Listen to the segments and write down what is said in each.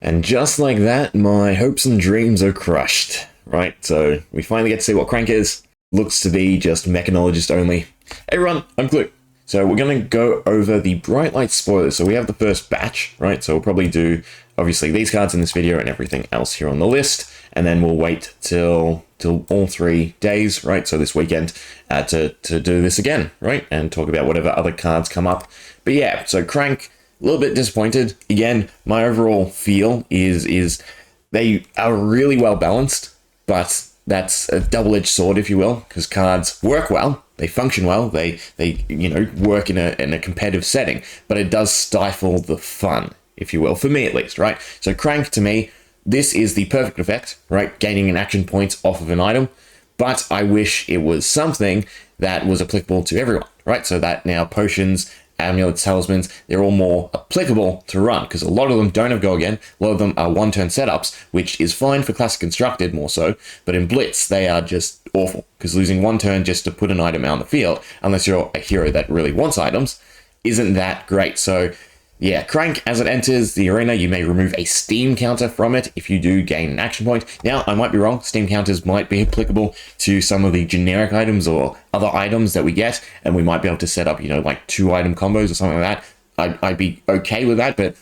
And just like that, my hopes and dreams are crushed. Right, so we finally get to see what Crank is. Looks to be just mechanologist only. Hey everyone, I'm Clue. So we're going to go over the Bright Light spoilers. So we have the first batch, right? So we'll probably do, obviously, these cards in this video and everything else here on the list. And then we'll wait till all 3 days, right? So this weekend to do this again, right? And talk about whatever other cards come up. But yeah, so Crank, a little bit disappointed. Again, my overall feel is they are really well balanced, but that's a double-edged sword, if you will, because cards work well, they function well, they work in a competitive setting, but it does stifle the fun, if you will, for me at least, right? So Crank, to me, this is the perfect effect, right? Gaining an action point off of an item, but I wish it was something that was applicable to everyone, right? So that now potions, amulets, talismans, they're all more applicable to run, because a lot of them don't have go again. A lot of them are one-turn setups, which is fine for Classic Constructed more so, but in Blitz, they are just awful, because losing 1 turn just to put an item out on the field, unless you're a hero that really wants items, isn't that great. So yeah, Crank, as it enters the arena, you may remove a Steam counter from it if you do gain an action point. Now, I might be wrong. Steam counters might be applicable to some of the generic items or other items that we get, and we might be able to set up, like 2-item combos or something like that. I'd be okay with that, but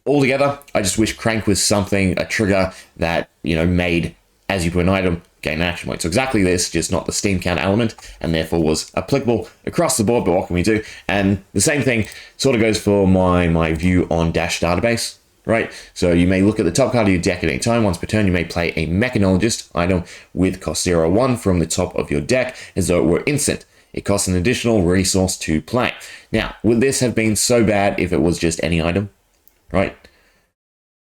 altogether, I just wish Crank was something, a trigger that, made, as you put an item, gain an action point. So exactly this, just not the Steam count element, and therefore was applicable across the board, but what can we do? And the same thing sort of goes for my view on Dash Database, right? So you may look at the top card of your deck at any time. Once per turn, you may play a mechanologist item with cost 0/1 from the top of your deck as though it were instant. It costs an additional resource to play. Now, would this have been so bad if it was just any item, right?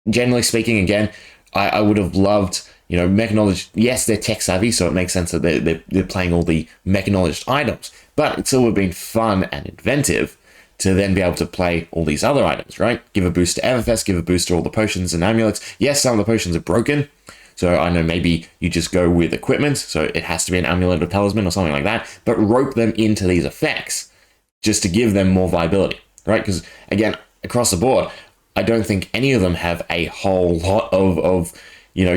Generally speaking, again, I would have loved, mechanologist. Yes, they're tech savvy, so it makes sense that they're playing all the mechanologist items, but it still would have been fun and inventive to then be able to play all these other items, right? Give a boost to Everfest, give a boost to all the potions and amulets. Yes, some of the potions are broken, so I know maybe you just go with equipment, so it has to be an amulet or talisman or something like that, but rope them into these effects just to give them more viability, right? Because, again, across the board, I don't think any of them have a whole lot of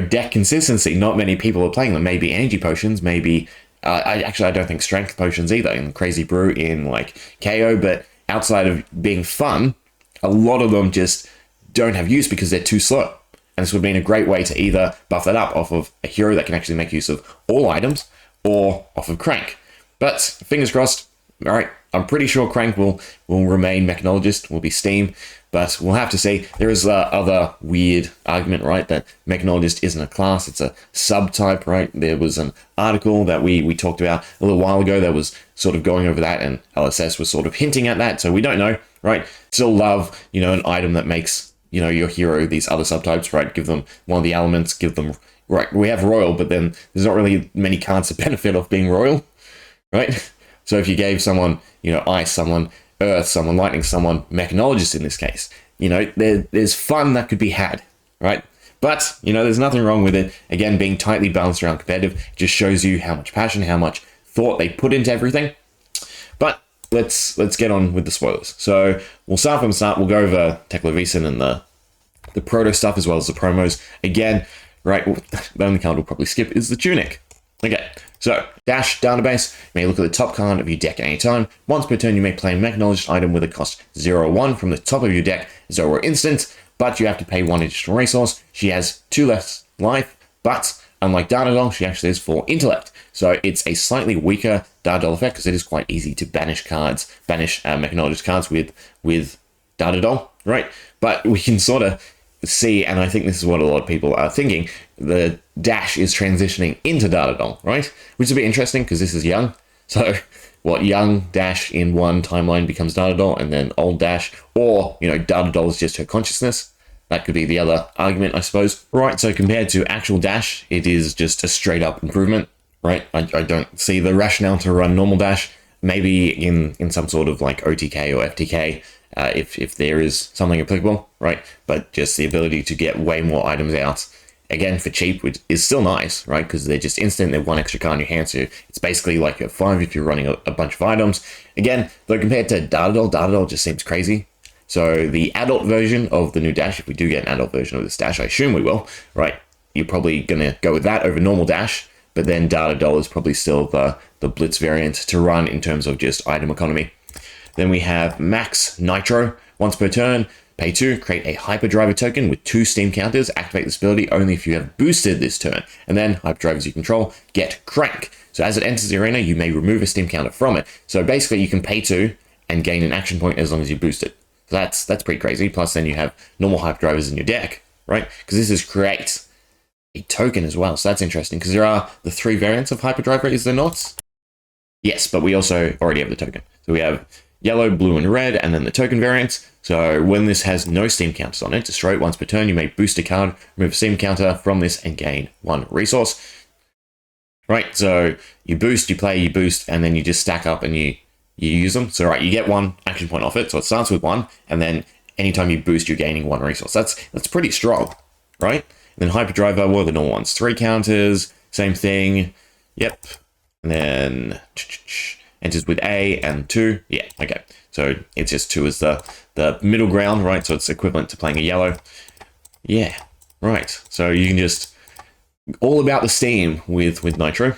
deck consistency. Not many people are playing them. Maybe energy potions, maybe... I don't think strength potions either in Crazy Brew, in like KO, but outside of being fun, a lot of them just don't have use because they're too slow. And this would have been a great way to either buff that up off of a hero that can actually make use of all items, or off of Crank. But fingers crossed. All right, I'm pretty sure Crank will remain mechanologist, will be Steam, but we'll have to see. There is other weird argument, right, that mechanologist isn't a class, it's a subtype, right? There was an article that we talked about a little while ago that was sort of going over that, and LSS was sort of hinting at that, so we don't know, right? Still love, an item that makes, your hero these other subtypes, right? Give them one of the elements, give them, right, we have Royal, but then there's not really many cards that benefit off being Royal, right? So if you gave someone, Ice, someone Earth, someone Lightning, someone Mechanologist in this case, there's fun that could be had, right? But, there's nothing wrong with it. Again, being tightly balanced around competitive just shows you how much passion, how much thought they put into everything. But let's get on with the spoilers. So we'll start from the start. We'll go over Tekla-Vison and the proto stuff as well as the promos. Again, right, the only card we'll probably skip is the Tunic. Okay, so Dash Database, you may look at the top card of your deck at any time. Once per turn, you may play a mechanologist item with a cost 0/1 from the top of your deck as though it were instant, but you have to pay 1 additional resource. She has 2 less life, but unlike Dardadol, she actually has 4 intellect. So it's a slightly weaker Dardadol effect because it is quite easy to banish mechanologist cards with Dardadol, right? But we can sort of see, and I think this is what a lot of people are thinking, the Dash is transitioning into Dardadol, right? Which would be interesting because this is young. So what, young Dash in one timeline becomes Dardadol, and then old Dash, or, Dardadol is just her consciousness. That could be the other argument, I suppose. Right, so compared to actual Dash, it is just a straight up improvement, right? I don't see the rationale to run normal Dash. Maybe in some sort of like OTK or FTK, if there is something applicable, right? But just the ability to get way more items out, again, for cheap, which is still nice, right? Because they're just instant, they're 1 extra card in your hand, so it's basically like a 5 if you're running a bunch of items. Again, though compared to Dardadol, Dardadol just seems crazy. So the adult version of the new dash, if we do get an adult version of this dash, I assume we will, right? You're probably going to go with that over normal dash, but then Data Doll is probably still the Blitz variant to run in terms of just item economy. Then we have Max Nitro. Once per turn, pay 2, create a Hyperdriver token with 2 Steam counters. Activate this ability only if you have boosted this turn. And then Hyperdrivers you control get Crank. So as it enters the arena, you may remove a Steam counter from it. So basically you can pay 2 and gain an action point as long as you boost it. So that's pretty crazy. Plus then you have normal Hyperdrivers in your deck, right? Because this is create a token as well. So that's interesting because there are the 3 variants of Hyperdriver, is there not? Yes, but we also already have the token. So we have yellow, blue, and red, and then the token variants. So when this has no Steam counters on it, destroy it once per turn. You may boost a card, remove a Steam counter from this, and gain 1 resource. Right, so you boost, you play, you boost, and then you just stack up and you use them. So right, you get 1 action point off it. So it starts with 1, and then anytime you boost, you're gaining 1 resource. That's pretty strong, right? And then Hyperdriver, what are the normal ones? 3 counters, same thing. Yep. And then enters with A and 2. Yeah, okay. So it's just 2 is the middle ground, right? So it's equivalent to playing a yellow. Yeah, right. So you can just all about the Steam with Nitro.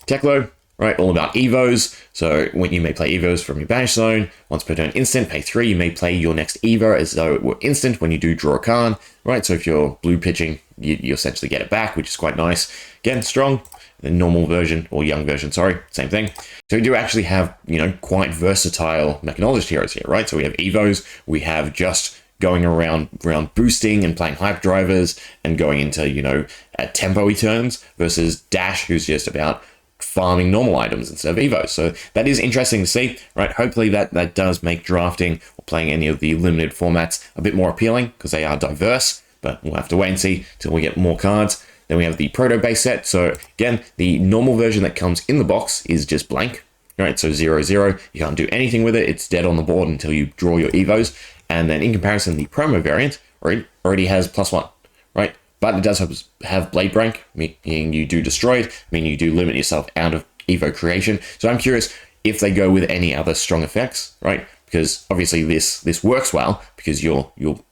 Teklo, right? All about Evos. So when you may play Evos from your banish zone, once per turn instant, pay 3. You may play your next Evo as though it were instant when you do draw a card, right? So if you're blue pitching, you essentially get it back, which is quite nice. Again, strong. The normal version, or young version, sorry, same thing. So we do actually have, quite versatile mechanologist heroes here, right? So we have Evos, we have just going around boosting and playing Hyperdrivers and going into, tempo-y turns versus Dash, who's just about farming normal items instead of Evos. So that is interesting to see, right? Hopefully that does make drafting or playing any of the limited formats a bit more appealing because they are diverse, but we'll have to wait and see till we get more cards. Then we have the proto base set. So again, the normal version that comes in the box is just blank, right? So 0/0, you can't do anything with it. It's dead on the board until you draw your Evos. And then in comparison, the promo variant already has +1, right? But it does have Blade Break, meaning you do destroy it, meaning you do limit yourself out of Evo creation. So I'm curious if they go with any other strong effects, right? Because obviously this works well because you're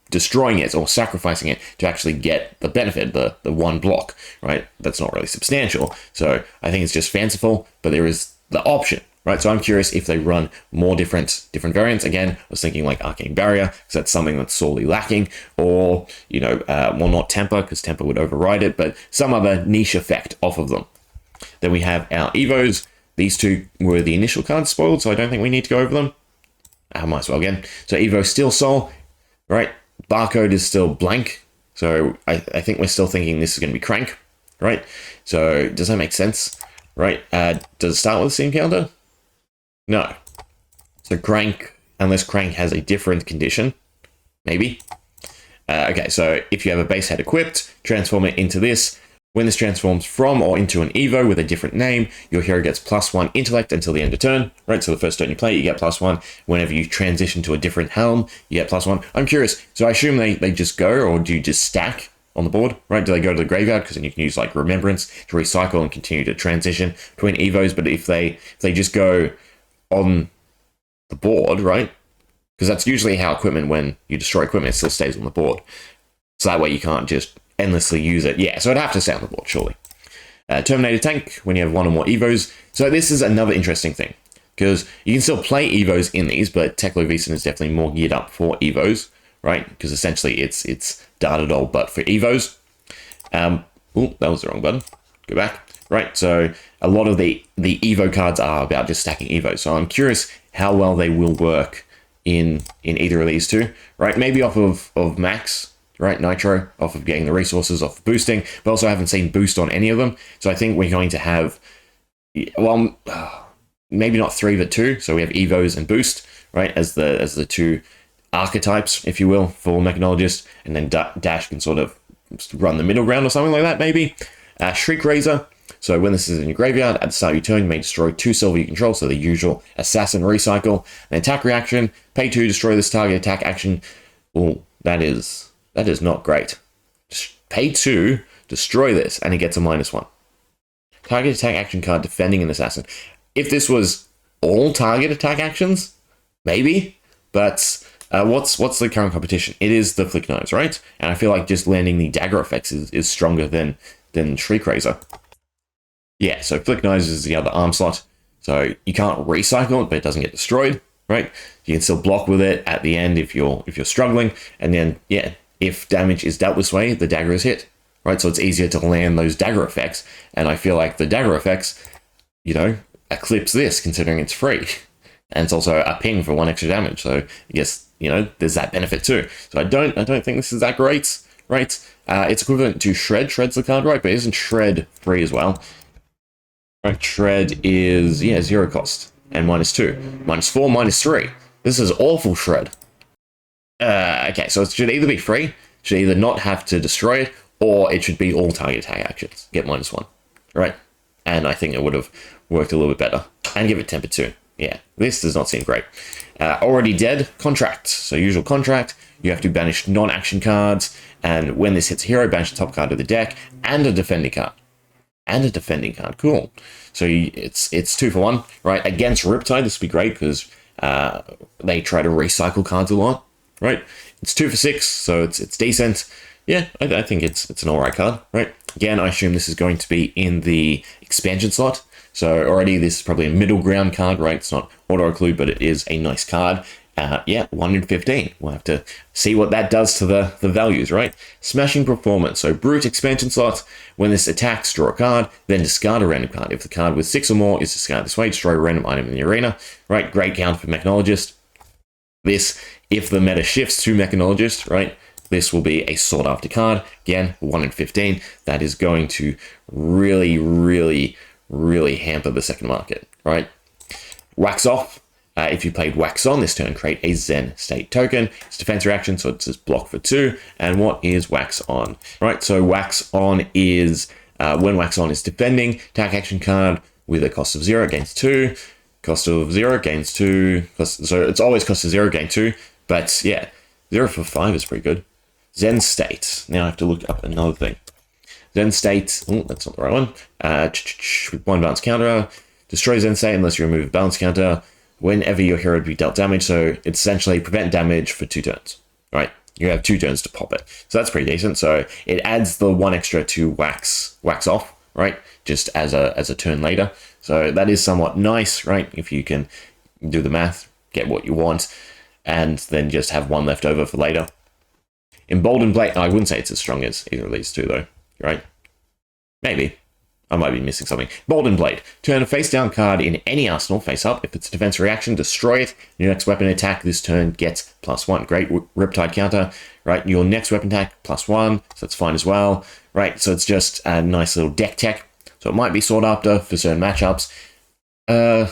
destroying it or sacrificing it to actually get the benefit, the 1 block, right? That's not really substantial. So I think it's just fanciful, but there is the option, right? So I'm curious if they run more different variants. Again, I was thinking like Arcane Barrier, because that's something that's sorely lacking, or, well, not Temper, because Temper would override it, but some other niche effect off of them. Then we have our Evos. These 2 were the initial cards spoiled, so I don't think we need to go over them. I might as well again. So Evo Steel Soul, right? Barcode is still blank, so I think we're still thinking this is going to be Crank, right? So does that make sense, right? Does it start with a Steam counter? No. So Crank, unless Crank has a different condition, maybe. Okay, so if you have a base head equipped, transform it into this. When this transforms from or into an Evo with a different name, your hero gets +1 intellect until the end of turn, right? So the first turn you play, you get +1. Whenever you transition to a different helm, you get +1. I'm curious, so I assume they just go, or do you just stack on the board, right? Do they go to the graveyard? Because then you can use like Remembrance to recycle and continue to transition between Evos. But if they just go on the board, right? Because that's usually how equipment, when you destroy equipment, it still stays on the board. So that way you can't just endlessly use it. Yeah, so it'd have to stay on the board, surely. Terminator Tank, when you have 1 or more Evos. So this is another interesting thing, because you can still play Evos in these, but Teklo Vison is definitely more geared up for Evos, right? Because essentially it's Data Doll, but for Evos. Oh, that was the wrong button. Go back. Right, so a lot of the Evo cards are about just stacking Evos. So I'm curious how well they will work in either of these 2, right? Maybe off of Max, right? Nitro, off of getting the resources, off of boosting, but also I haven't seen boost on any of them. So I think we're going to have, well, maybe not 3, but 2. So we have Evos and boost, right? As the 2 archetypes, if you will, for mechanologist, and then Dash can sort of run the middle ground or something like that, maybe. Shriek Razor. So when this is in your graveyard, at the start of your turn, you may destroy 2 silver you control, so the usual assassin recycle. An attack reaction, pay 2, destroy this target attack action. Oh, that is not great. Pay 2, destroy this, and it gets a -1. Target attack action card, defending an assassin. If this was all target attack actions, maybe, but What's the current competition? It is the Flick Knives, right? And I feel like just landing the dagger effects is stronger than Shriek Razor. Yeah, so Flick Knives is the other arm slot. So you can't recycle it, but it doesn't get destroyed, right? You can still block with it at the end if you're struggling, and then yeah, if damage is dealt this way, the dagger is hit, right? So it's easier to land those dagger effects, and I feel like the dagger effects, you know, eclipse this considering it's free, and it's also a ping for 1 extra damage. So I guess, you know, there's that benefit too. So I don't think this is that great, right? It's equivalent to Shred. Shred's the card, right? But isn't Shred free as well? Right, Shred is, yeah, 0 cost and -2, -4, -3. This is awful Shred. Okay, so it should either be free, should either not have to destroy it, or it should be all target attack actions. Get -1, right? And I think it would have worked a little bit better. And give it temper too. Yeah, this does not seem great. Already dead, contract. So usual contract, you have to banish non-action cards, and when this hits a hero, banish the top card of the deck, and a defending card. And a defending card, cool. So it's 2 for 1, right? Against Riptide, this would be great, because they try to recycle cards a lot, right? It's 2 for 6, so it's decent. Yeah, I think it's an alright card, right? Again, I assume this is going to be in the expansion slot. So already this is probably a middle ground card, right? It's not auto-occlude, but it is a nice card. Yeah, 1 in 15. We'll have to see what that does to the values, right? Smashing Performance. So Brute expansion slot. When this attacks, draw a card, then discard a random card. If the card with 6 or more is discarded this way, destroy a random item in the arena. Right, great count for Mechanologist. This, if the meta shifts to Mechanologist, right, this will be a sought after card. Again, 1 in 15. That is going to really, really, really hamper the second market, right? Wax Off. If you played Wax On this turn, create a Zen State token. It's defense reaction, so it's just block for 2. And what is Wax On? Right, so Wax On is, when Wax On is defending, attack action card with a cost of 0, gains 2. Cost of 0, gains 2. So it's always cost of 0, gain 2. But yeah, 0 for 5 is pretty good. Zen State. Now I have to look up another thing. Zen State, oh, that's not the right one. With 1 balance counter. Destroy Zen State unless you remove a balance counter whenever your hero would be dealt damage. So it's essentially prevent damage for 2 turns, right? You have 2 turns to pop it. So that's pretty decent. So it adds the 1 extra to wax off, right? Just as a turn later. So that is somewhat nice, right? If you can do the math, get what you want, and then just have 1 left over for later. Emboldened Blade, I wouldn't say it's as strong as either of these 2 though, right? Maybe. I might be missing something. Emboldened Blade. Turn a face-down card in any arsenal face up. If it's a defense reaction, destroy it. Your next weapon attack this turn gets +1. Great Riptide counter, right? Your next weapon attack, +1, so that's fine as well, right? So it's just a nice little deck tech. So it might be sought after for certain matchups. Again,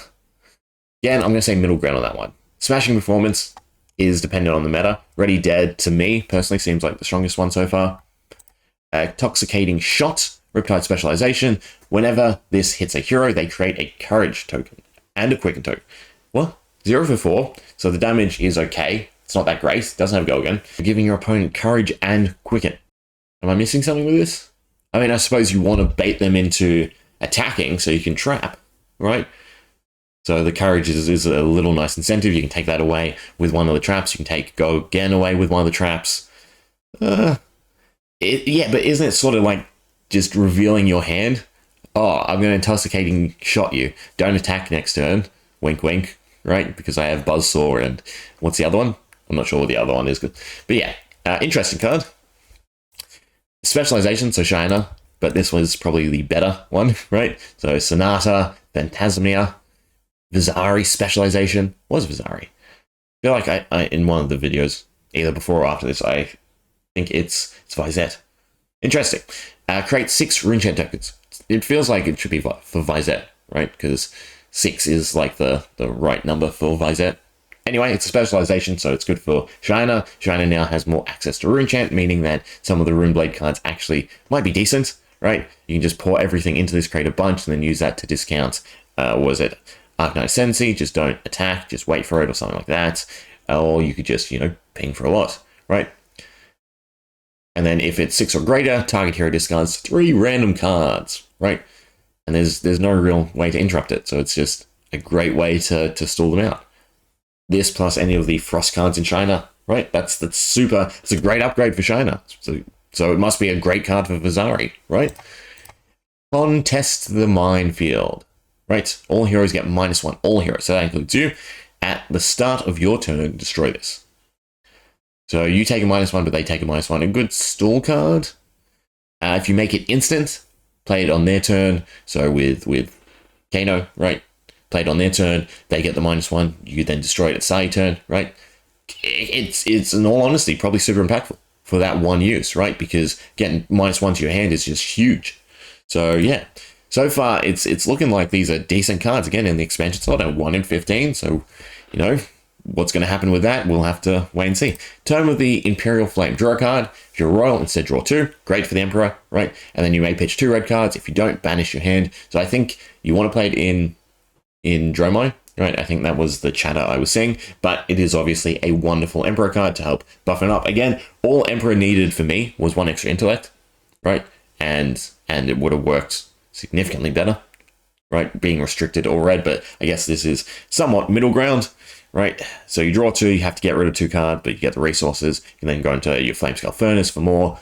I'm going to say middle ground on that one. Smashing Performance is dependent on the meta. Ready Dead, to me, personally, seems like the strongest one so far. Toxicating Shot. Riptide Specialization. Whenever this hits a hero, they create a Courage token and a Quicken token. Well, 0 for 4, so the damage is okay. It's not that great. It doesn't have Go Again. You're giving your opponent Courage and Quicken. Am I missing something with this? I mean, I suppose you want to bait them into attacking so you can trap, right? So the Courage is a little nice incentive. You can take that away with one of the traps. You can take Go Again away with one of the traps. Yeah, but isn't it sort of like just revealing your hand? Oh, I'm going to Intoxicating Shot you. Don't attack next turn. Wink, wink. Right? Because I have Buzzsaw and... what's the other one? I'm not sure what the other one is. But yeah, interesting card. Specialization, so Shiner. But this was probably the better one, right? So Sonata, Phantasmia, Vizari Specialization. What was Vizari? I feel like I in one of the videos, either before or after this, I think it's Vizet. Interesting. Create 6 Runechant tokens. It feels like it should be for Vizet, right? Because 6 is like the right number for Vizet. Anyway, it's a specialization, so it's good for Shiner. Shiner now has more access to Runechant, meaning that some of the Runeblade cards actually might be decent, right? You can just pour everything into this, create a bunch, and then use that to discount, was it Arcanine Ascendancy? Just don't attack, just wait for it, or something like that. Or you could just, ping for a lot, right? And then if it's 6 or greater, target hero discards 3 random cards, right? And there's no real way to interrupt it, so it's just a great way to stall them out. this plus any of the frost cards in China, right? That's super. It's a great upgrade for China. So it must be a great card for Vazari, right? Contest the minefield, right? All heroes get -1. All heroes, so that includes you. At the start of your turn, destroy this. So you take a -1, but they take a -1. A good stall card. If you make it instant, play it on their turn. So with Kano, right? Play it on their turn. They get the -1. You then destroy it at side turn, right? It's in all honesty probably super impactful for that one use, right? Because getting -1 to your hand is just huge. So yeah, so far it's looking like these are decent cards again in the expansion slot at 1 in 15. So you know what's going to happen with that, we'll have to wait and see. Tome of the Imperial Flame. Draw a card. If you're royal, instead draw 2. Great for the Emperor, right? And then you may pitch 2 red cards. If you don't, banish your hand. So I think you want to play it in Dromai, right? I think that was the chatter I was seeing, but it is obviously a wonderful Emperor card to help buff it up. Again, all Emperor needed for me was 1 extra intellect, right? And it would have worked significantly better, right? Being restricted or red, but I guess this is somewhat middle ground, right? So you draw 2, you have to get rid of 2 cards, but you get the resources. You can then go into your Flamescale Furnace for more.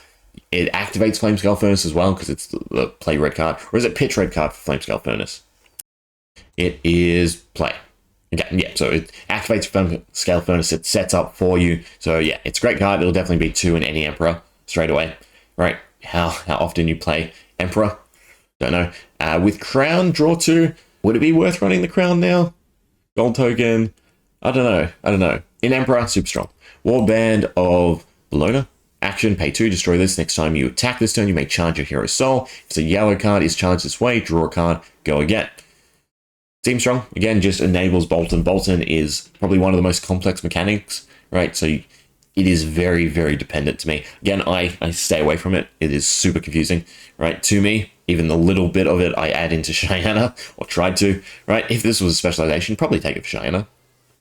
It activates Flamescale Furnace as well because it's the play red card, or is it pitch red card for Flamescale Furnace? It is play. Okay, yeah, so it activates Flamescale Furnace, it sets up for you. So yeah, it's a great card. It'll definitely be 2 in any Emperor straight away, right? How often you play Emperor? Don't know. With Crown, draw 2. Would it be worth running the Crown now? Gold token. I don't know. In Emperor, super strong. Warband of Bologna. Action, pay 2, destroy this. Next time you attack this turn, you may charge your hero's soul. If it's a yellow card is charged this way, draw a card, go again. Seems strong. Again, just enables Bolton. Bolton is probably one of the most complex mechanics, right? So it is very, very dependent to me. Again, I stay away from it. It is super confusing, right? To me, even the little bit of it I add into Cheyenne, or tried to, right? If this was a specialization, probably take it for Cheyenne,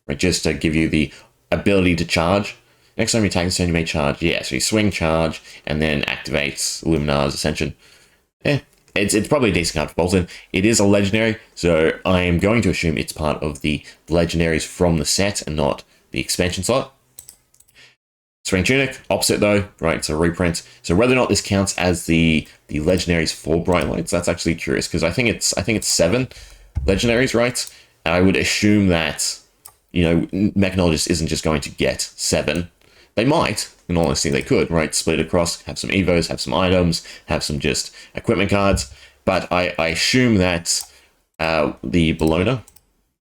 right? Just to give you the ability to charge. Next time you attack this turn, you may charge. Yeah, so you swing, charge, and then activates Luminar's Ascension. Yeah, it's probably a decent card for Bolton. It is a legendary, so I am going to assume it's part of the legendaries from the set and not the expansion slot. Spring Tunic, opposite though, right? It's a reprint. So whether or not this counts as the legendaries for Bright Lights, that's actually curious because I think it's 7 legendaries, right? I would assume that, you know, mechanologist isn't just going to get 7. They might, in all honesty, they could, right? Split across, have some evos, have some items, have some just equipment cards. But I assume that the Bologna,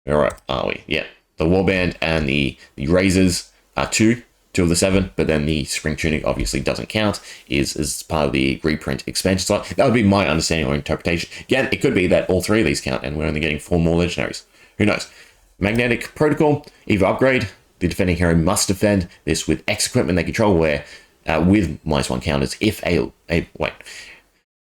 where are we? Yeah, the Warband and the Razors are 2 of the 7, but then the Spring Tunic obviously doesn't count, is part of the reprint expansion slot. That would be my understanding or interpretation. Again, it could be that all 3 of these count and we're only getting 4 more legendaries. Who knows? Magnetic Protocol, Evo upgrade. The defending hero must defend this with X equipment they control, where with -1 counters if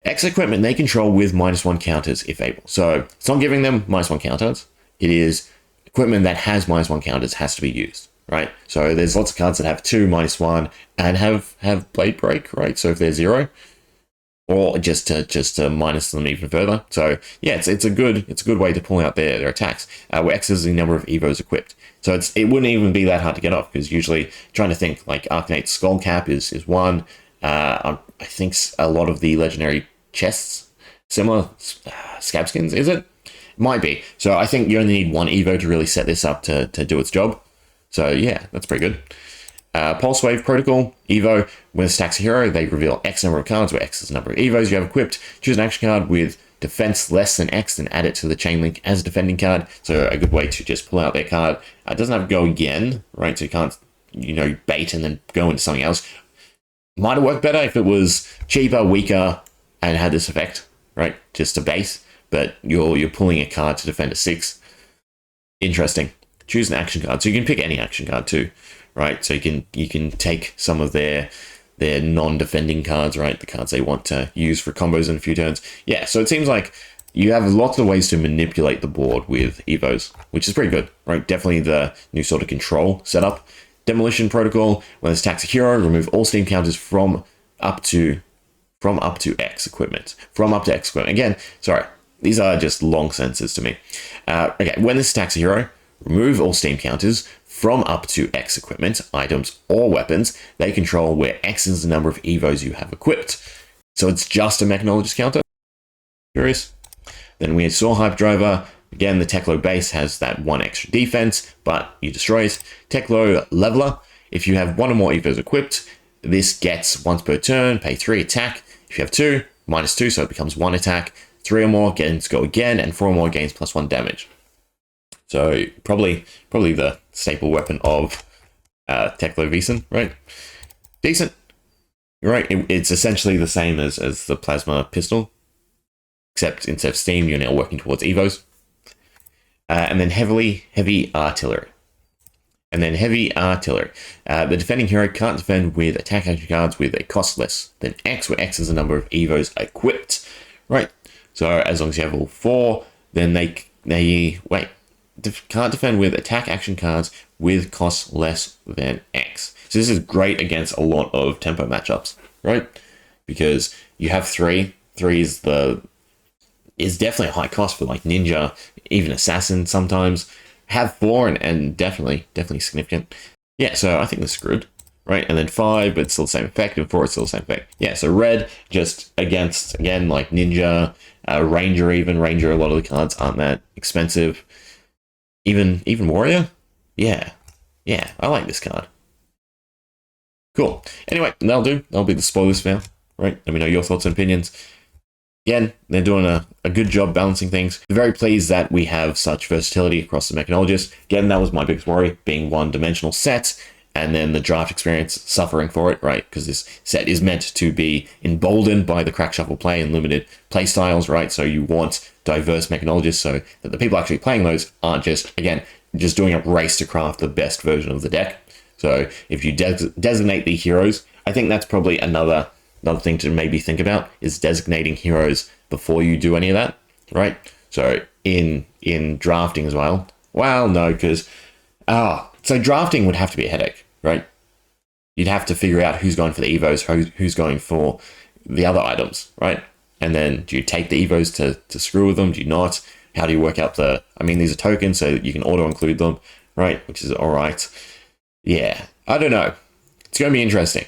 X equipment they control with -1 counters if able. So it's not giving them -1 counters. It is equipment that has -1 counters has to be used, right? So there's lots of cards that have 2 -1 and have Blade Break, right? So if they're 0, or just to minus them even further. So yeah, it's a good way to pull out their attacks. Where X is the number of evos equipped. So it wouldn't even be that hard to get off because usually trying to think like Arcanate Skull Cap is 1. I think a lot of the legendary chests similar scab skins, is it? Might be. So I think you only need 1 evo to really set this up to do its job. So yeah, that's pretty good. Pulse Wave Protocol, Evo, when it stacks a hero, they reveal X number of cards, where X is the number of Evos you have equipped. Choose an action card with defense less than X, and add it to the chain link as a defending card. So a good way to just pull out their card. It doesn't have to go again, right? So you can't, bait and then go into something else. Might have worked better if it was cheaper, weaker, and had this effect, right? Just a base, but you're pulling a card to defend a 6. Interesting. Choose an action card. So you can pick any action card too. Right, so you can take some of their non-defending cards, right, the cards they want to use for combos in a few turns. Yeah, so it seems like you have lots of ways to manipulate the board with Evos, which is pretty good, right? Definitely the new sort of control setup. Demolition Protocol, when it attacks a hero, remove all steam counters from up to X equipment. From up to X equipment. Again, sorry, these are just long sentences to me. Okay, when this attacks a hero, remove all Steam counters from up to X equipment, items, or weapons. They control where X is the number of Evos you have equipped. So it's just a mechanologist counter. Curious? Then we saw Hyperdriver. Again, the Techlo base has that 1 extra defense, but you destroy it. Techlo Leveler. If you have 1 or more Evos equipped, this gets once per turn, pay 3 attack. If you have 2, -2, so it becomes 1 attack. 3 or more gains go again, and 4 or more gains +1 damage. So probably the staple weapon of Techlo Vison, right? Decent. You're right. It's essentially the same as the plasma pistol, except instead of Steam, you're now working towards Evos. And then heavy artillery. The defending hero can't defend with attack action cards with a cost less than X, where X is the number of Evos equipped. Right. So as long as you have all 4, then they can't defend with attack action cards with cost less than X. So this is great against a lot of tempo matchups, right? Because you have 3. 3 is definitely a high cost for like ninja, even assassin sometimes. Have 4 and definitely significant. Yeah, so I think this is good, right? And then 5, but it's still the same effect, and 4 it's still the same effect. Yeah, so red just against, again, like ninja, ranger even. Ranger, a lot of the cards aren't that expensive. Even warrior? Yeah, I like this card. Cool. Anyway, that'll do. That'll be the spoilers for now, right? Let me know your thoughts and opinions. Again, they're doing a good job balancing things. I'm very pleased that we have such versatility across the mechanologist. Again, that was my biggest worry, being one-dimensional set, and then the draft experience suffering for it, right? Because this set is meant to be emboldened by the crack shuffle play and limited play styles, right? So you want diverse mechanologists so that the people actually playing those aren't just doing a race to craft the best version of the deck. So if you designate the heroes, I think that's probably another thing to maybe think about, is designating heroes before you do any of that, right? So in drafting as well. Well, no, because so drafting would have to be a headache, right? You'd have to figure out who's going for the Evos, who's going for the other items, right? And then do you take the Evos to screw with them? Do you not? How do you work out these are tokens, so you can auto-include them, right? Which is all right. Yeah, I don't know. It's going to be interesting.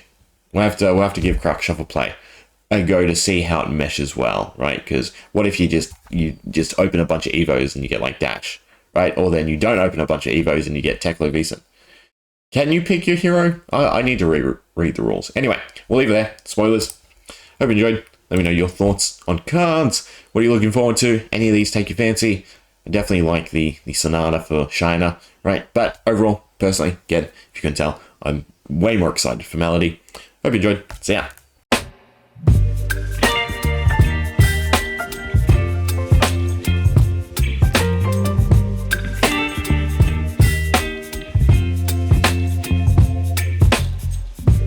We'll have to give Crack Shuffle Play a go to see how it meshes well, right? Because what if you just open a bunch of Evos and you get like Dash, right? Or then you don't open a bunch of Evos and you get Techlo Vison. Can you pick your hero? I need to read the rules. Anyway, we'll leave it there. Spoilers. Hope you enjoyed. Let me know your thoughts on cards. What are you looking forward to? Any of these take your fancy? I definitely like the Sonata for Shiner, right? But overall, personally, again, if you can tell, I'm way more excited for Melody. Hope you enjoyed. See ya.